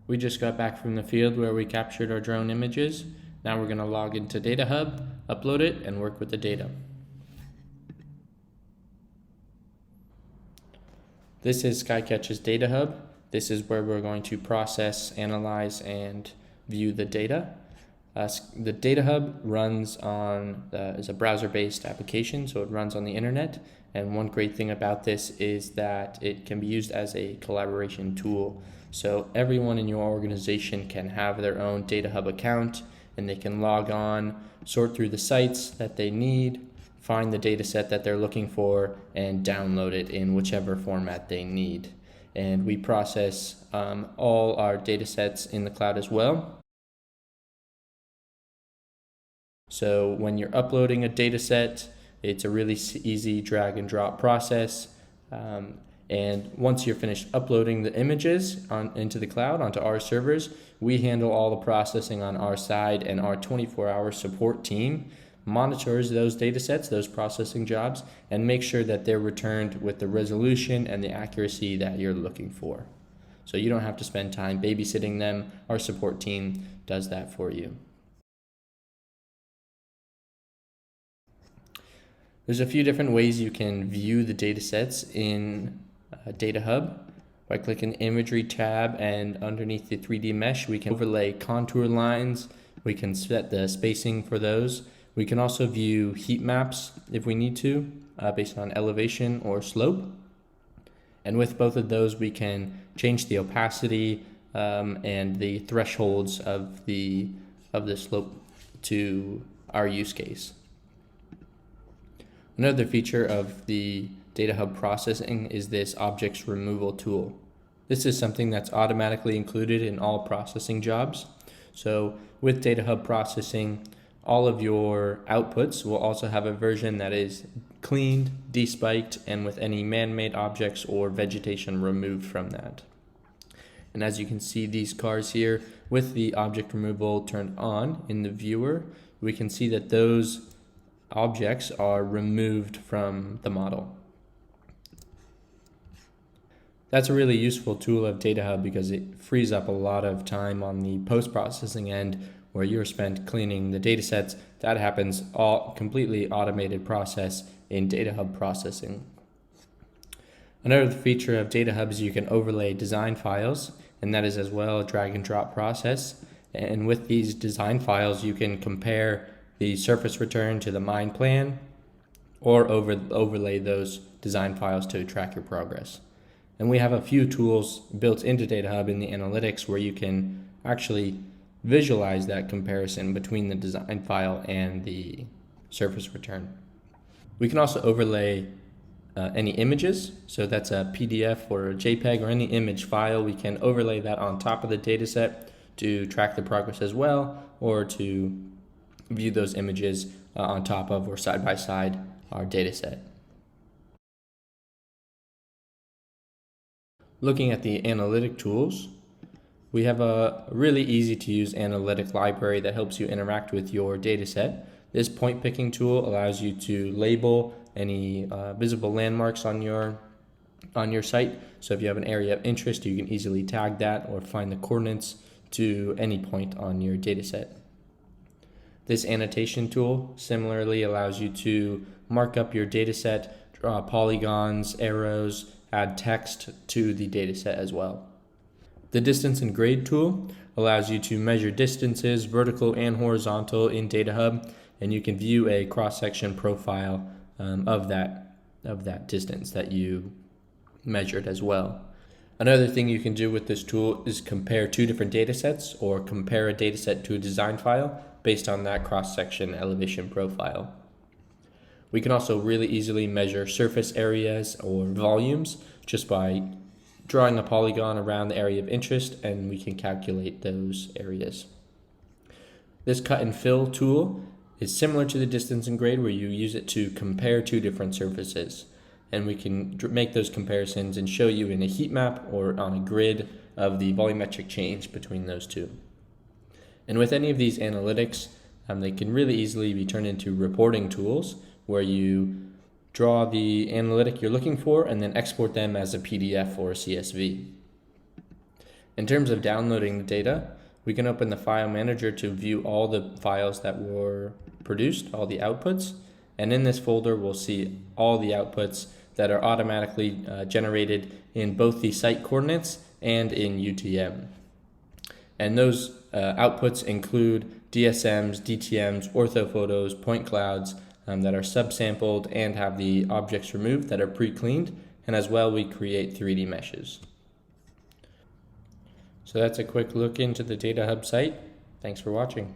We just got back from the field where we captured our drone images. Now we're going to log into DataHub, upload it, and work with the data. This is Skycatch's DataHub. This is where we're going to process, analyze, and view the data. The DataHub runs on is a browser-based application, so it runs on the internet. And one great thing about this is that it can be used as a collaboration tool. So everyone in your organization can have their own DataHub account, and they can log on, sort through the sites that they need, find the data set that they're looking for, and download it in whichever format they need. And we process all our data sets in the cloud as well. So when you're uploading a data set, it's a really easy drag and drop process. And once you're finished uploading the images into the cloud, onto our servers, we handle all the processing on our side, and our 24-hour support team monitors those data sets, those processing jobs, and make sure that they're returned with the resolution and the accuracy that you're looking for. So you don't have to spend time babysitting them. Our support team does that for you. There's a few different ways you can view the data sets in DataHub. By clicking the Imagery tab, and underneath the 3D mesh, we can overlay contour lines. We can set the spacing for those. We can also view heat maps if we need to, based on elevation or slope. And with both of those, we can change the opacity and the thresholds of the slope to our use case. Another feature of the DataHub processing is this objects removal tool. This is something that's automatically included in all processing jobs. So with DataHub processing, all of your outputs will also have a version that is cleaned, despiked, and with any man-made objects or vegetation removed from that. And as you can see, these cars here, with the object removal turned on in the viewer, we can see that those objects are removed from the model. That's a really useful tool of DataHub because it frees up a lot of time on the post-processing end where you're spent cleaning the data sets. That happens all completely automated process in DataHub processing. Another feature of DataHub is you can overlay design files, and that is as well a drag and drop process. And with these design files, you can compare the surface return to the mine plan, or overlay those design files to track your progress. And we have a few tools built into DataHub in the analytics where you can actually visualize that comparison between the design file and the surface return. We can also overlay any images, so that's a PDF or a JPEG or any image file. We can overlay that on top of the data set to track the progress as well, or to view those images on top of or side by side our data set. Looking at the analytic tools, we have a really easy to use analytic library that helps you interact with your data set. This point picking tool allows you to label any visible landmarks on your site. So if you have an area of interest, you can easily tag that or find the coordinates to any point on your data set. This annotation tool similarly allows you to mark up your data set, draw polygons, arrows, add text to the data set as well. The distance and grade tool allows you to measure distances, vertical and horizontal, in DataHub, and you can view a cross-section profile of that distance that you measured as well. Another thing you can do with this tool is compare two different data sets, or compare a data set to a design file based on that cross-section elevation profile. We can also really easily measure surface areas or volumes just by drawing a polygon around the area of interest, and we can calculate those areas. This cut and fill tool is similar to the distance and grade, where you use it to compare two different surfaces. And we can make those comparisons and show you in a heat map or on a grid of the volumetric change between those two. And with any of these analytics, they can really easily be turned into reporting tools where you draw the analytic you're looking for and then export them as a PDF or a CSV. In terms of downloading the data, we can open the file manager to view all the files that were produced, all the outputs. And in this folder, we'll see all the outputs that are automatically generated in both the site coordinates and in UTM. And those outputs include DSMs, DTMs, orthophotos, point clouds that are subsampled and have the objects removed that are pre-cleaned. And as well, we create 3D meshes. So that's a quick look into the DataHub site. Thanks for watching.